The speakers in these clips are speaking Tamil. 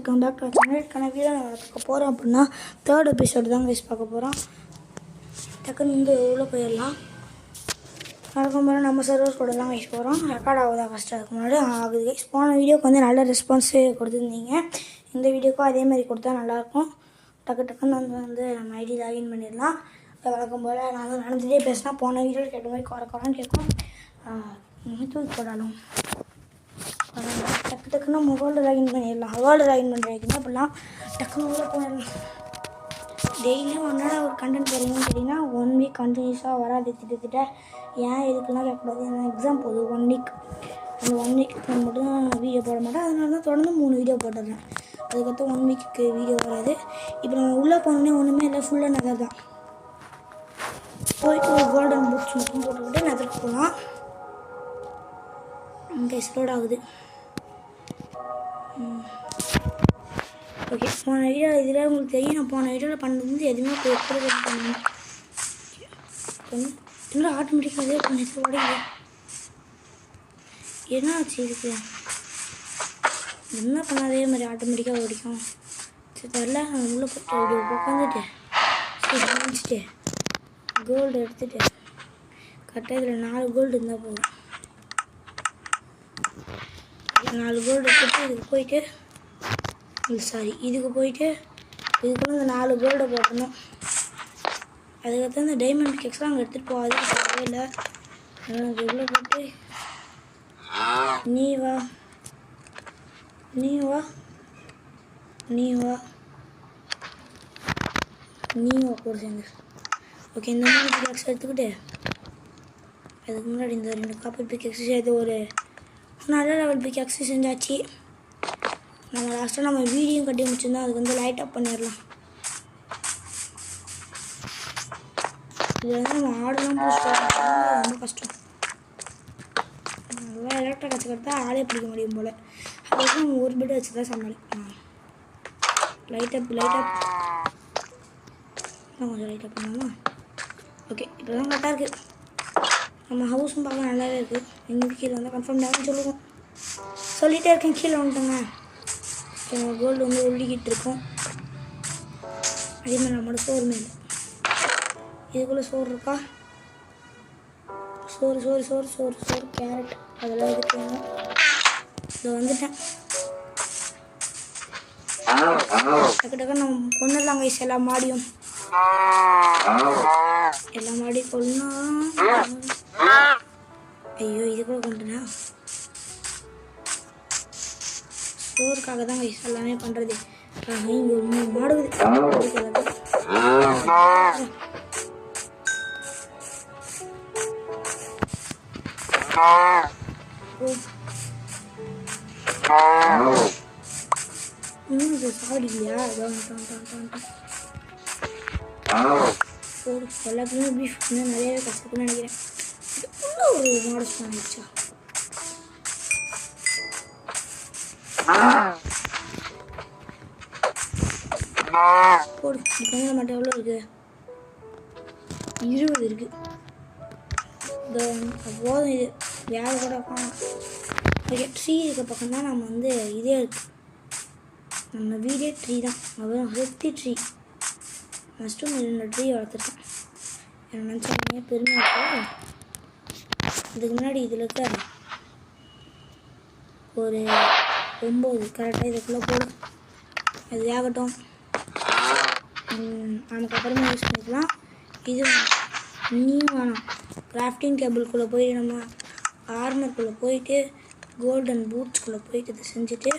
வெல்கம் பேக் டு சேனலுக்கான வீடியோ நான் பார்க்க போகிறோம் அப்படின்னா தேர்ட் எபிசோடு தான் கைஸ் பார்க்க போகிறோம். டக்குன்னு வந்து உள்ளே போயிடலாம். நடக்கும் போது நம்ம சர்வர்ஸ் கூட தான் கைஸ் போகிறோம். ரெக்கார்ட் ஆகுதா ஃபஸ்ட்டு அதுக்கு முன்னாடி ஆகுது கைஸ். போன வீடியோக்கு வந்து நல்ல ரெஸ்பான்ஸ் கொடுத்துருந்தீங்க. இந்த வீடியோக்கும் அதே மாதிரி கொடுத்தா நல்லாயிருக்கும். டக்குன்னு வந்து நம்ம ஐடி லாகின் பண்ணிடலாம். வழக்கம் போல் நான் வந்து நடந்துகிட்டே பேசினா போன வீடியோவில் கேட்ட மாதிரி குறைன்னு கேட்கும். தூக்கி போடாலும் டக்குன்னு நம்ம வேர்ல்டு லாகின் பண்ணிடலாம். வேர்ல்டு லாகின் பண்ணுறதுக்கு அப்படிலாம் டக்குன்னு உள்ளே போயிடலாம். டெய்லியும் ஒன்றா ஒரு கண்டென்ட் வரீங்கன்னு கேட்டிங்கன்னா 1 வீக் கண்டினியூஸாக வராது. திட்ட ஏன் எதுக்குலாம் கேட்கக்கூடாது. ஏன்னா எக்ஸாம் போகுது 1 வீக். அந்த 1 வீக்கு மட்டும் தான் வீடியோ போட மாட்டேன். அதனால தான் தொடர்ந்து 3 வீடியோ போட்டுடுறேன். அதுக்கப்புறம் 1 வீக்கு வீடியோ வராது. இப்போ நம்ம உள்ளே போனோடனே ஒன்றுமே இல்லை, ஃபுல்லாக நகர் தான். போயிட்டு ஒரு கோல்டன் புக்ஸ் மட்டும் போட்டுக்கிட்டு நகருக்கு போகலாம். இங்கே ஸ்லோட் ஆகுது. ஓகே, போன வீடியோ இதில் உங்களுக்கு தெரியும். நான் போன வீடியோவில் பண்ணது எதுவுமே பண்ணணும். இன்னும் ஆட்டோமேட்டிக்காக அதே பண்ணிட்டு உடையுது. என்ன ஆச்சு இதுக்கு? என்ன பண்ணாதே மாதிரி ஆட்டோமேட்டிக்காக ஓடிக்கும். சரி தெரில. நான் உள்ளே போட்டு உட்காந்துட்டு சரி கோல்டு எடுத்துகிட்டு கரெக்டாக இதில் 4 கோல்டு இருந்தால் போதும். 4 கோல்டு எடுத்துகிட்டு இதுக்கு போயிட்டு இதுக்கு போயிட்டு இதுக்குள்ள இந்த 4 கோல்டை போட்டணும். அதுக்கப்புறம் இந்த டைமண்ட் கேக்ஸ்லாம் அங்கே எடுத்துகிட்டு போகாது, தேவையே இல்லை. அதனால் இவ்வளோ போட்டு நீ வா கூட சேர்ந்து. ஓகே, இந்த 3 பிகேக்ஸ் எடுத்துக்கிட்டு அதுக்கு முன்னாடி இந்த 2 காப்பர் பிகேக்ஸ் சேர்த்து ஒரு நல்ல லெவல் பிகேக்ஸ் செஞ்சாச்சு. நம்ம லாஸ்ட்டாக நம்ம வீடியோ கட்டி முடிச்சிருந்தோம். அதுக்கு வந்து லைட் அப் பண்ணிடலாம். இது வந்து நம்ம ஆடெல்லாம் போஸ்ட் ரொம்ப கஷ்டம். நல்லா எலக்ட்ரிக் கற்றுக்கிட்டா ஆடே பிடிக்க முடியும் போல். அதுக்கு நம்ம ஒரு பிட் வச்சு தான் சமாளிக்கலாம். லைட் அப் கொஞ்சம் லைட் அப் பண்ணலாமா? ஓகே, இப்போ தான் கரெக்டாக இருக்குது. நம்ம ஹவுஸும் பார்க்க நல்லாவே இருக்குது. எங்களுக்கு கீழே வந்து கன்ஃபார்ம் நேரம் சொல்லிகிட்டே இருக்கேன். கீழே வந்துட்டோங்க. கோல்டு வந்து ஒழுகிட்டு இருக்கும். அதே மாதிரி நம்மளோட சோறு மேலே இதுக்குள்ளே சோறு இருக்கா? சோறு கேரட் அதெல்லாம் இதுக்கு வேணும். இதை வந்துட்டேன். டக்கு நம்ம கொண்டுடலாம் கைஸ். எல்லா மாடியும் கொள்ளா. ஐயோ, இது கூட கொண்டுனா சோறுக்காக தான் கைஸ் எல்லாமே பண்ணுறது. இங்கே ஒரு 3 மாடுகுது. சாடியா எல்லாத்துலேயுமே பீஃப் இன்னும் நிறையவே கஷ்டத்துக்குன்னு நினைக்கிறேன். ஒரு மாடு ஆயிடுச்சா? போடு. இப்போ மட்டும் எவ்வளோ இருக்குது? 20 இருக்குது. போதும். இது வேலை கூட காணும். ஓகே, ட்ரீ இருக்க பக்கம் தான் நம்ம வந்து இதே இருக்குது. நம்ம வீடே ட்ரீ தான். அப்புறம் ஹெல்த்தி ட்ரீ ஃபஸ்ட்டும் 2 ட்ரீ வளர்த்துருக்கேன். என்ன நினச்சாங்க பெருமையாக இருக்குது. இதுக்கு முன்னாடி இதில் இருக்க ஒரு 9 கரெக்டாக இதுக்குள்ளே போடும். அது வேகட்டும். நமக்கு அப்புறமா யூஸ் பண்ணிக்கலாம். இது இன்னும் வேணாம். கிராஃப்டிங் டேபிள்குள்ளே போய் நம்ம ஆர்மருக்குள்ளே போயிட்டு கோல்டன் பூட்ஸ்குள்ளே போயிட்டு இதை செஞ்சுட்டு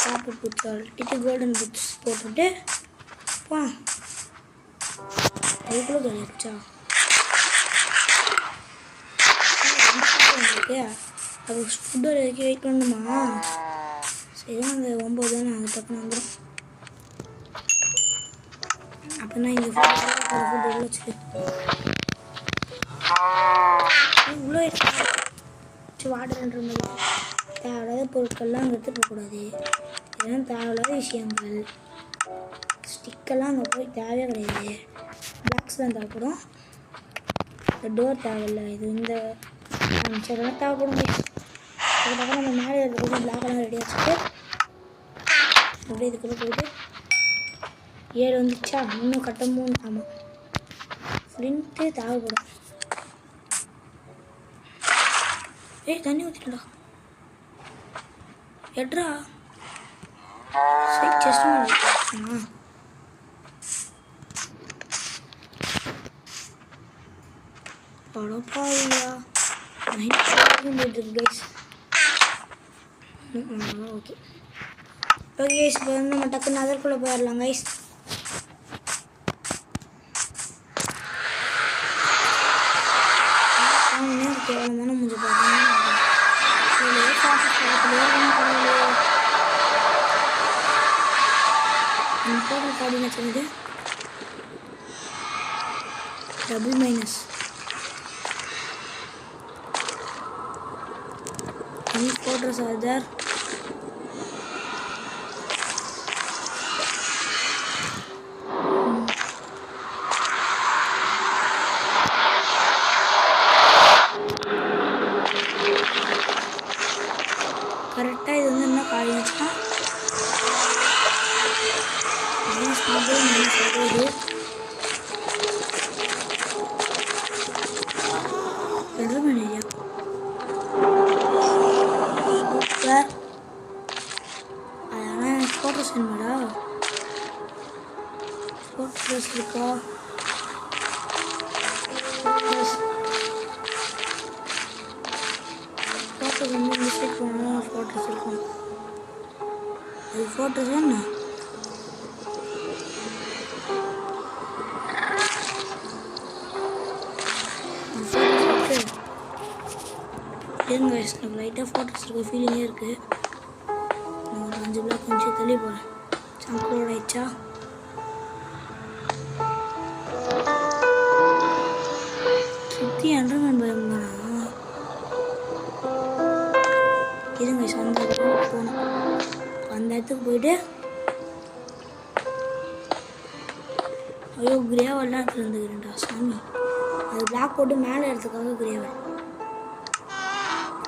காப்பர் பூட்ஸ் அழட்டிட்டு கோல்டன் பூட்ஸ் போட்டுட்டு பா அதுக்குள்ளே கழிச்சா அது ஃபுட்டு வரைக்கும் வெயிட் பண்ணணுமா? சரி, அந்த 9 தானே அது டக்குன்னு வந்துடும். அப்படின்னா இங்கே ஃபுட்டு உள்ள வச்சுட்டு இவ்வளோ வாட்டர்ன்ற மாதிரி தேவையில்லாத பொருட்கள்லாம் அங்கே எடுத்துகிட்டு போகக்கூடாது. இதெல்லாம் தேவையில்லாத விஷயங்கள். ஸ்டிக்கெல்லாம் அங்கே போய் தேவையே கிடையாது. பிளாக்ஸ் தான் தேவைப்படும். இந்த டோர் தேவையில்லை. இது இந்த சரி தேவைப்படும். அதுக்கப்புறம் நம்ம மேலே இருக்கிறது பிளாக்கெல்லாம் ரெடி வச்சுட்டு அப்படியே இதுக்குள்ளே போயிட்டு 7 வந்துச்சா இன்னும் கட்ட 3 ஆமாம் ஃப்ளின்ட்டு தேவைப்படும். தண்ணி ஊற்றிட்டா எட்ரா சரி செஸ்ட் பண்ணா படப்பாவியா நைட் போயிட்டு கைஸ். ஓகே கைஸ் இப்போ வந்து நம்ம டக்குன்னு அதற்குள்ளே போயிடலாம் கைஸ். கேவலம் தானே முடிஞ்சு போகிறேன் போட்டல் கார்டுன்னு வச்சுருது டபுள் மைனஸ் போடுற சார்ஜர் கரெக்டாக இது வந்து என்ன காய்ச்சா இது பெருமன் ஏரியா சூப்பர். அதனால் எனக்கு ஃபோட்டோஸ் வேணுமாடா ஃபோட்டோஸ் இருக்கா ஃபோட்டோஸ் வந்து மிஸ்டேக் பண்ணணும் ஃபோட்டோஸ் இருக்கும் அது ஃபோட்டோஸ் என்ன எனக்கு லைட்டாக ஃபோட்டோஸ் இருக்க ஃபீலிங்கே இருக்குது. நான் ஒரு 5 பிளாக் கொஞ்சம் தள்ளி போகிறேன். சங்கரோட ஆயிடுச்சா சுற்றி அண்டர்மேன் பயம் தானா இதுங்க அந்த இடத்துக்கு போகணும். அந்த இடத்துக்கு போயிட்டு ஐயோ கிரேவெல்லாம் எடுத்துகிட்டு வந்துக்கிறேன்டா சாமி. அது பிளாக் போட்டு மேலே இடத்துக்காக கிரேவல்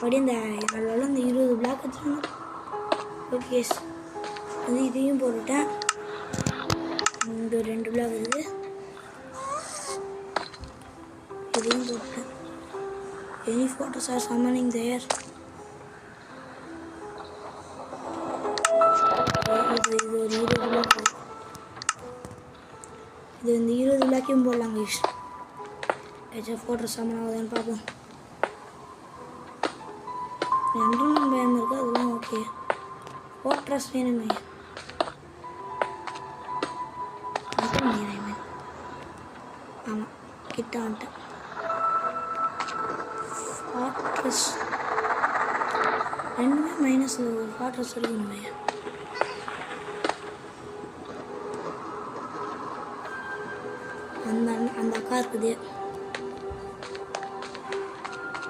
அப்படி இந்த அதில் இந்த 20 பிளாக் வச்சுருந்தோம். ஓகே வந்து இதையும் போட்டுவிட்டேன். இந்த 2 பிளாக் இருக்குது இதையும் போட்டுட்டேன். எனி ஃபோட்டோஸ் ஆர் சம்மனிங் தேர். இது ஒரு 20 பிளாக் இது இந்த 20 பிளாக்கையும் போடலாம் கைஸ். ஏதாச்சும் ஃபோட்டோஸ் சம்மன் ஆகுதான்னு பார்ப்போம். என்ட்ரன்மெண்ட் பயம் இருக்குது அதெல்லாம் ஓகே. ஃபோர்ட்ரஸ் வேணுமே ஆமாம் கிட்ட வந்துட்டேன். ஃபோர்ட்ரஸ் ரெண்டுமே மைனஸில் ஒரு ஃபோர்ட்ரஸ் இருக்கணுமே. அந்த அக்கா இருக்குது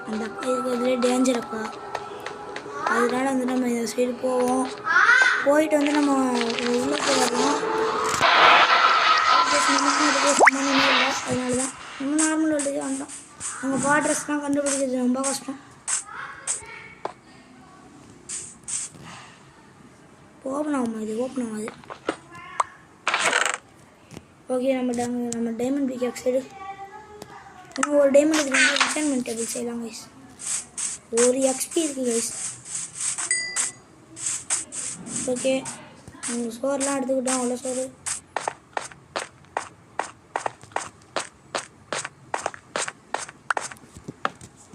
அந்த அக்கா இருக்கிறதுலே டேஞ்சர் அக்கா. அதனால வந்து நம்ம இந்த சைடு போவோம். போயிட்டு வந்து நம்ம உள்ளே போயிடலாம். நமக்கும் அதுக்கே சம்மந்தமே இல்லை. அதனால தான் நம்ம நார்மல் வேர்ல்டுக்கே வந்தோம். அங்கே பாட்ரஸ்லாம் கண்டுபிடிக்கிறது ரொம்ப கஷ்டம். ஓப்பன் ஆகுமா இது ஓப்பன் ஆகாது. ஓகே நம்ம டைமண்ட் பிகேக் சைடு இன்னும் ஒரு டைமண்டுக்கு வந்து என்சான்மெண்ட் டேபிள் செய்யலாம் கைஸ். ஒரு எக்ஸ்பி இருக்குது கைஸ். ஓகே நம்ம சோறுலாம் எடுத்துக்கிட்டோம். அவ்வளோ சோறு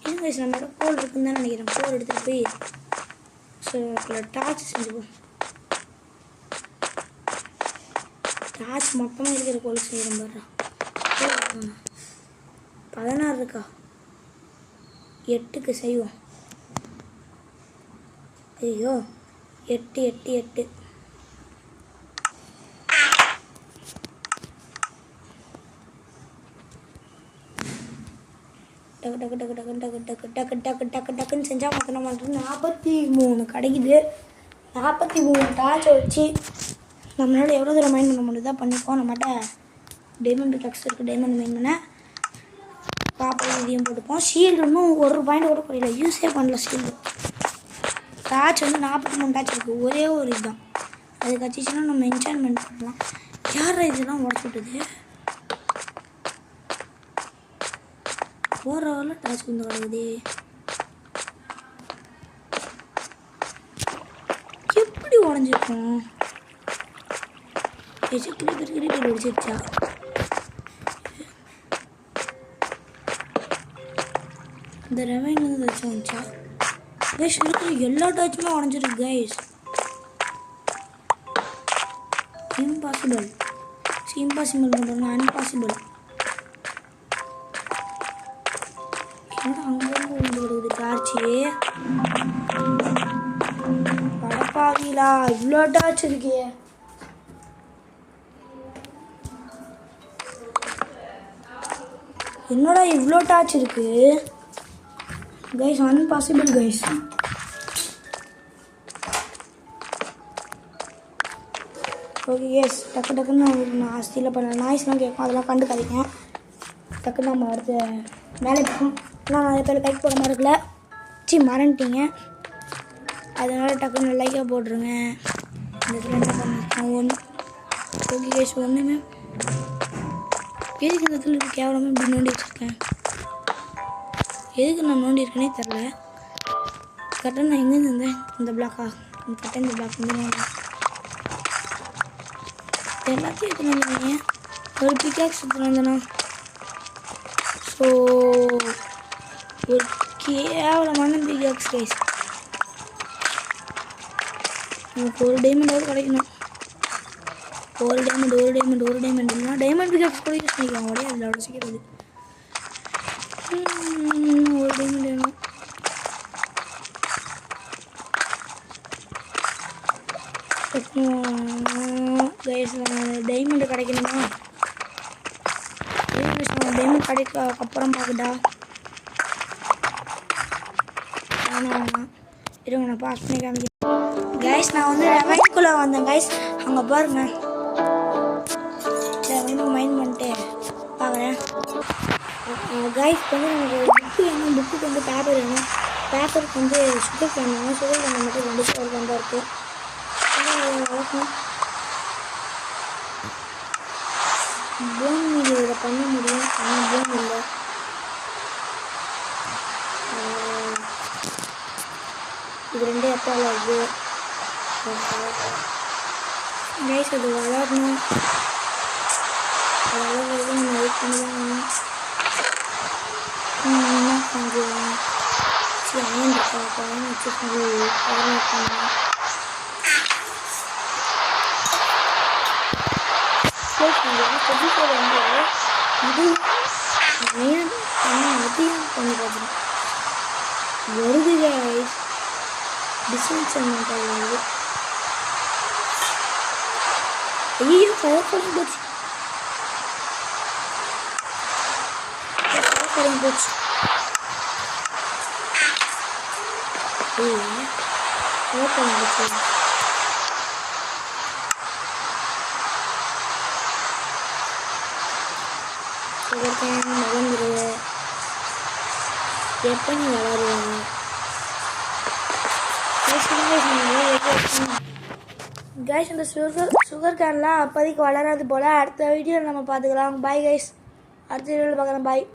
இல்லை கைஸ். நம்மளோட கோல் இருக்குன்னு தான் நினைக்கிறேன். கோல் எடுத்துகிட்டு போய் ஸோ டார்ச் செஞ்சுப்போம். டார்ச் மொத்தமாக இருக்கிற கோல் செய்கிறோம் பாரு. 16 இருக்கா 8க்கு செய்வோம். ஐயோ 8 8 8 டக்கு டக்கு டக்கு டக்கு டக்கு டக்கு டக்கு டக்கு டக்கு டக்குன்னு செஞ்சால் மொத்தம் நம்ம 43 கிடைக்குது. 43 டார்ச்சை வச்சு நம்மளால் எவ்வளோ தூரம் மைண்ட் பண்ண முடியுதா பண்ணிப்போம். நம்மகிட்ட டைமண்ட் பிகாக்ஸ் இருக்குது. டைமண்ட் மைண்ட் பண்ண பாப்பா இதையும் போட்டுப்போம். ஷீல்டு இன்னும் 1 பாயிண்ட் கூட குறையில யூஸே பண்ணல. ஷீல்டு டார்ச் வந்து 43 டார்ச் இருக்குது. ஒரே ஒரு இதுதான். அது கச்சிச்சுன்னா நம்ம என்சான்மெண்ட் பண்ணலாம். யாரா இதெல்லாம் உடச்சு விட்டது? போகிற வரல டார்ச் வந்து கிடக்குது. எப்படி உடஞ்சிருக்கும்? கிரிக்கெட் அடிச்சிருச்சா? இந்த ரெவைன் வந்து வச்சு வந்துச்சா? கைஸ் இருக்கிற எல்லா டாச்சுமே உடஞ்சிருக்கு கைஸ். இம்பாசிபிள். இம்பாசிபிள் பண்ணுறாங்க. அன்பாசிபிள். என்னடா அங்கேருந்து விழுந்து கிடக்குது டார்ச்சி? படப்பாவிலா இவ்வளோ டார்ச் இருக்கே. என்னடா இவ்வளோ டார்ச் இருக்கு கைஸ்? அன்பாசிபிள் கைஸ். ஓகே கேஸ், டக்குன்னு நான் ஸ்டீலில் பண்ண நாய்ஸ்லாம் கேட்கும், அதெல்லாம் கண்டுக்காதீங்க. டக்குன்னு நம்ம அடுத்த வேலை போகும். ஆனால் நிறைய பேர் லைக் போட மாதிரி இருக்குல்ல, மறந்துட்டீங்க. அதனால் டக்குன்னு லைக்காக போட்டுருங்க. இந்த இடத்துல என்ன பண்ணிருக்கேன் ஒன்று. ஓகே கேஸ், ஒன்றுமே எதுக்கு இந்த இடத்துல கேவலமாக இப்படி நோண்டி வச்சுருக்கேன்? எதுக்கு நான் நோண்டி இருக்கேனே தெரில. கரெக்டாக நான் எங்கேருந்து இருந்தேன்? இந்த பிளாக்கா? கரெக்டாக இந்த பிளாக் வந்து நோண்டேன். எல்லாத்தையும் எடுத்துன்னு வந்துடுங்க. ஒரு பிக்காக்ஸ் எடுத்துன்னு வந்தேண்ணா. ஸோ ஒரு கேவலமான பிக்காக்ஸ் கைஸ். நமக்கு ஒரு டைமண்டாவது கிடைக்கணும். ஒரு டைமண்ட் இல்லைனா டைமண்ட் பிக்காக்ஸ் கூட யூஸ் பண்ணிக்கலாம். உடைய அதில் உடச்சிக்கிறது. ஒரு டைமண்ட் வேணும். டைமண்ட் கிடைக்கணுமா? டைமண்ட் கிடைக்க அப்புறம் பார்க்குடா. வேணாம் இருங்க, நான் பாஸ் பண்ணி காமிக்கிறேன் கைஸ். நான் வந்து ரெவைன்குள்ளே வந்தேன் கைஸ். அங்கே பாருங்க, ரெவைனுக்கு மைண்ட் பண்ணிட்டு பார்க்குறேன் கைஸ். வந்து நமக்கு புக்கு வேணும். புக்குக்கு வந்து பேப்பர் வேணும். பேப்பருக்கு வந்து சுகர் கேன் வேணும். சுகர் கேன் மட்டும் 2 ஸ்டோர் தான் இருக்குது. போன் மீது இதில் பண்ண முடியும், ஆனால் போன் இல்லை. இது 2 எப்பால் ஆகுது கைஸ். அது வளரணும். வளர்றது நம்ம வெயிட் பண்ணி தான் வேணும். என்ன பண்ணுறேன்? சரி அயன் இருக்கா வச்சு பண்ணி வந்து இது அதிகம் பண்ணி பார்க்குறேன். வருது கைஸ். டிஸ்அன்சன்மெண்ட் ஆகுது. ஐயோ ஃபயர் பண்ணி போச்சு. ஃபயர் போச்சு. ஃபயர் பண்ணி போச்சு. வளர்ந்துருவ எப்போ நீ வளருவாங்க? கைஸ் இந்த சுகர் கேன்லாம் அப்போதைக்கு வளராது போல். அடுத்த வீடியோவில் நம்ம பார்த்துக்கலாம். Bye guys. அடுத்த வீடியோவில் பார்க்குறேன். பாய்.